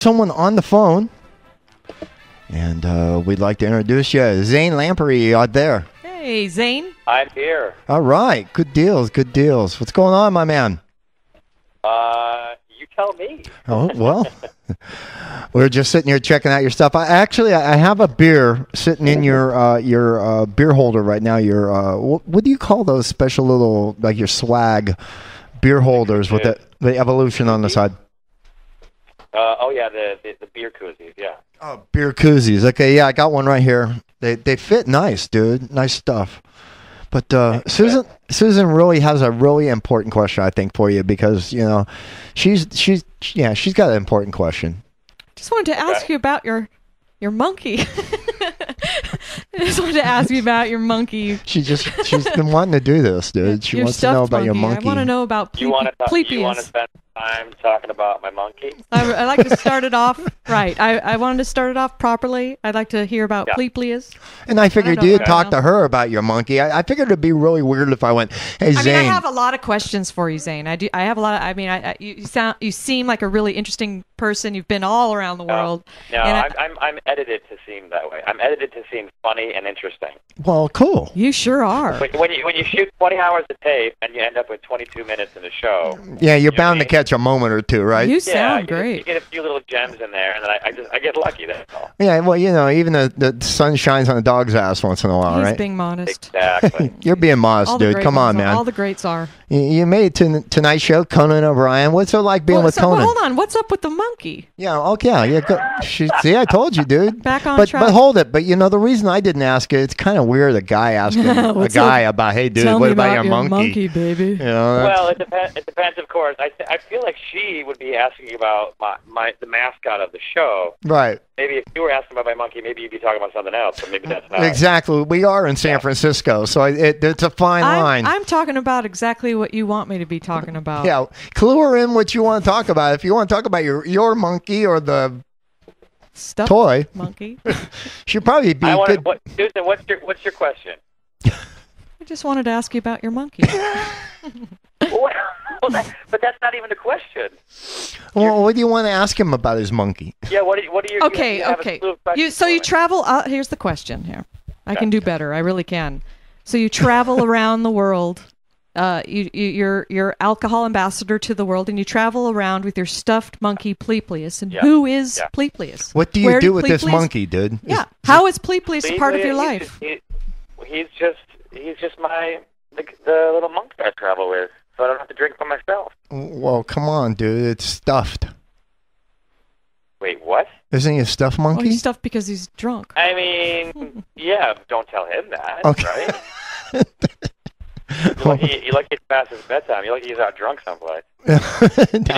Someone on the phone, and we'd like to introduce you. Zane Lamprey out there. Hey, Zane. I'm here. All right. Good deals. Good deals. What's going on, my man? You tell me. Oh, well, we're just sitting here checking out your stuff. I have a beer sitting in your beer holder right now. Your what do you call those special little, like your swag beer holders with the evolution on the side? Oh yeah, the beer koozies, yeah. Oh, beer koozies. Okay, yeah, I got one right here. They fit nice, dude. Nice stuff. But Susan really has a really important question, I think, for you, because she's got an important question. Just wanted to ask you about your monkey. I just wanted to ask you about your monkey. She's been wanting to do this, dude. She wants to know about your monkey. I want to know about Pleepius. You want to spend time talking about my monkey? I like to start it off right. I wanted to start it off properly. I'd like to hear about Pleepius. And I figured you'd talk to her about your monkey. I figured it'd be really weird if I went, "Hey, Zane." I have a lot of questions for you, Zane. I have a lot of. You seem like a really interesting person. You've been all around the world. No, I'm edited to seem that way. I'm edited to seem funny and interesting. Well, cool. You sure are. When you shoot 20 hours of tape and you end up with 22 minutes in the show. Yeah, you're bound to catch a moment or two, right? You sound great. You get a few little gems in there, and then I get lucky. That's all. Yeah, well, even the sun shines on a dog's ass once in a while, right? He's being modest. Exactly. You're being modest, dude. Come on, man. All the greats are. You made it to tonight's show, Conan O'Brien. What's it like being with Conan? Well, hold on. What's up with the monkey? Yeah. Okay. Yeah. See, I told you, dude. Back on track. But hold it. But the reason I didn't ask it, it's kind of weird. A guy asking a guy about, "Hey, dude, what about your monkey?" Monkey, baby. Well, it depends, of course. I feel like she would be asking you about the mascot of the show. Right. Maybe if you were asking about my monkey, maybe you'd be talking about something else. But maybe that's not. Exactly. We are in San Francisco, so it's a fine line. I'm talking about exactly what you want me to be talking about. Yeah. Clue her in what you want to talk about. If you want to talk about your monkey or the stuffed toy monkey, she'd probably be good. Susan, what's your question? I just wanted to ask you about your monkey. But that's not even a question. Well, what do you want to ask him about his monkey? Yeah, what do you? Okay. You travel. Here's the question. Here, I can do better. I really can. So you travel around the world. You're alcohol ambassador to the world, and you travel around with your stuffed monkky Pleepius. And who is Pleepius? What do you do with this monkey, dude? Yeah. How is Pleepius a part of your life? He's just the little monk that I travel with, so I don't have to drink by myself. Well, come on, dude. It's stuffed. Wait, what? Isn't he a stuffed monkey? Oh, he's stuffed because he's drunk. I mean, yeah, don't tell him that, okay. Right? You like it past his bedtime. You like he's out drunk someplace. It's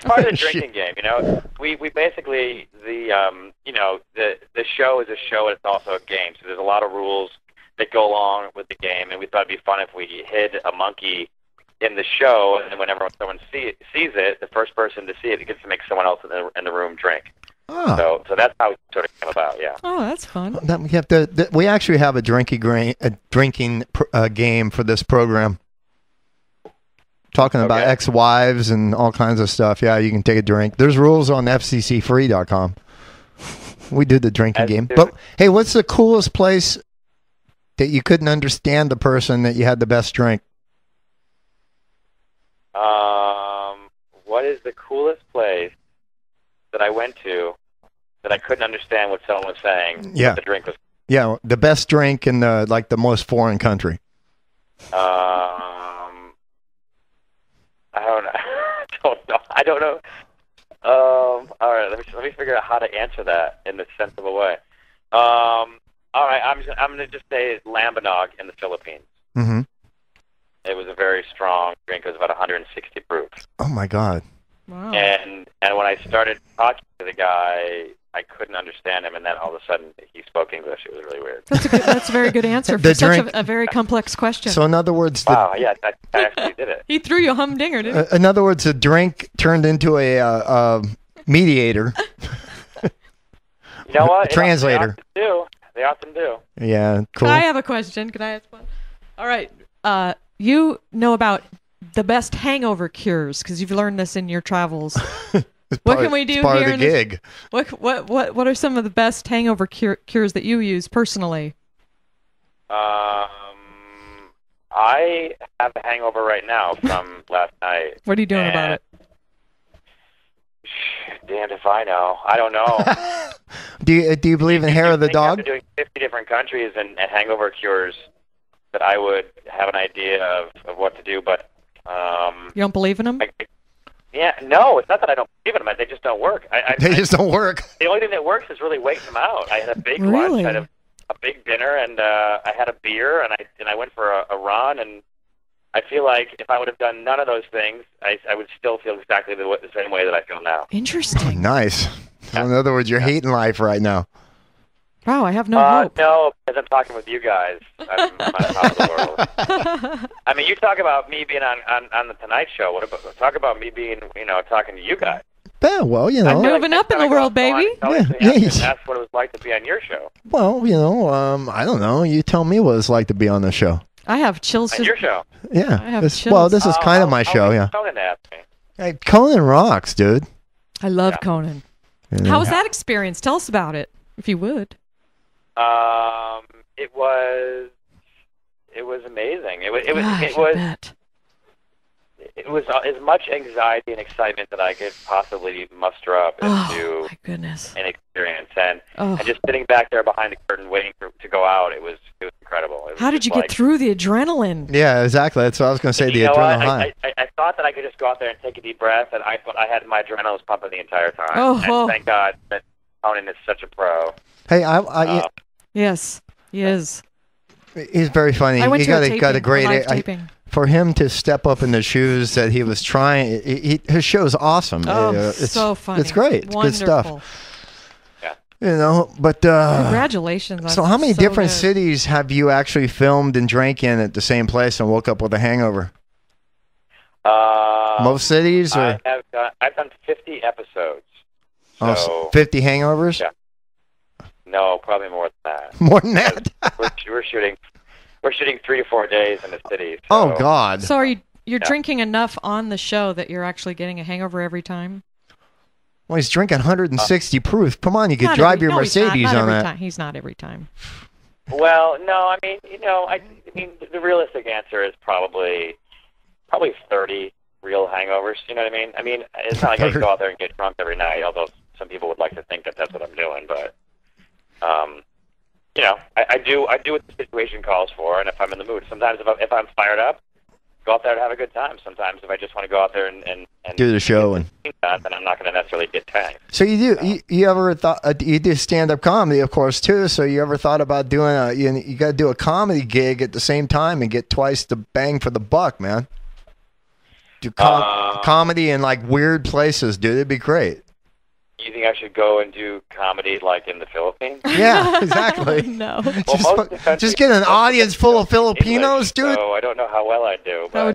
part of the drinking game. We basically the show is a show and it's also a game. So there's a lot of rules that go along with the game, and we thought it'd be fun if we hid a monkey in the show, and whenever someone sees it, the first person to see it gets to make someone else in the room drink. Oh. So that's how it sort of came about, yeah. Oh, that's fun. We actually have a drinking game for this program. Talking about ex-wives and all kinds of stuff. Yeah, you can take a drink. There's rules on fccfree.com. We did the drinking game. But, hey, what's the coolest place that you couldn't understand the person that you had the best drink? What is the coolest place that I went to that I couldn't understand what someone was saying? Yeah. The drink was. Yeah, the best drink in the most foreign country. I don't know. All right, let me figure out how to answer that in a sensible way. All right, I'm gonna just say Lambanog in the Philippines. Mm-hmm. It was a very strong drink. It was about 160 proof. Oh my God! Wow. And when I started talking to the guy, I couldn't understand him, and then all of a sudden he spoke English. It was really weird. That's a very good answer for such a very complex question. So in other words, wow, yeah, I actually did it. He threw you a humdinger, didn't he? In other words, the drink turned into a mediator. You know what? Translator. They often do. Yeah, cool. I have a question. Can I ask one? All right. You know about the best hangover cures because you've learned this in your travels. What can we do it's part here of the gig? What are some of the best hangover cures that you use personally? I have a hangover right now from last night. What are you doing about it? Damned if I know. I don't know. Do you believe in hair of the dog? After doing 50 different countries and hangover cures, that I would have an idea of what to do, but you don't believe in them? No, it's not that I don't believe in them. They just don't work. They just don't work. The only thing that works is really waiting them out. I had a big Really? lunch, I had a big dinner, and I had a beer, and I went for a run, and I feel like if I would have done none of those things, I would still feel exactly the same way that I feel now. Interesting. Nice. So in other words, you're hating life right now. Wow, I have no hope. No, because I'm talking with you guys. I'm on top of the world. I mean, you talk about me being on the Tonight Show. What about talk about me being, talking to you guys? Yeah, well, I'm moving up in the world, baby. That's what it was like to be on your show. Well, I don't know. You tell me what it's like to be on the show. I have chills. On your show? Yeah. I have chills. Well, this is kind of my show, yeah. Conan asked me. Hey, Conan rocks, dude. I love Conan. How was that experience? Tell us about it, if you would. It was amazing. It was as much anxiety and excitement that I could possibly muster up into my goodness. an experience, and just sitting back there behind the curtain waiting to go out. It was incredible. It was How did you get through the adrenaline? Yeah, exactly. That's what I was going to say. The adrenaline high. I thought that I could just go out there and take a deep breath, and I had my adrenaline was pumping the entire time. And thank God that Conan is such a pro. Hey, yes, he is. He's very funny. I went to got a great live taping. For him to step up in the shoes that he was trying. His show is awesome. It's so funny. It's great. It's Wonderful. good stuff. But congratulations. So how many different cities have you actually filmed and drank in at the same place and woke up with a hangover? Most cities, or I've done 50 episodes. So 50 hangovers? Yeah. No, probably more than that. More than that? we're shooting 3 to 4 days in the city. So. Oh God! So you're drinking enough on the show that you're actually getting a hangover every time? Well, he's drinking 160 proof. Come on, you could drive your Mercedes not on every that. Time. He's not every time. Well, no, I mean, the realistic answer is probably 30 real hangovers. You know what I mean? I mean, it's not like I can go out there and get drunk every night, although some people would like to think that that's what I'm doing. But, I do what the situation calls for, and if I'm in the mood. Sometimes if I'm fired up, go out there and have a good time. Sometimes if I just want to go out there and do the show, then I'm not going to necessarily get tanked. So you ever thought you do stand-up comedy, of course, too? So you ever thought about doing you got to do a comedy gig at the same time and get twice the bang for the buck, man? Do comedy in like weird places, dude. It'd be great. You think I should go and do comedy like in the Philippines? Yeah, exactly. No. Just get an audience full of Filipinos, dude. So I don't know how well I do. But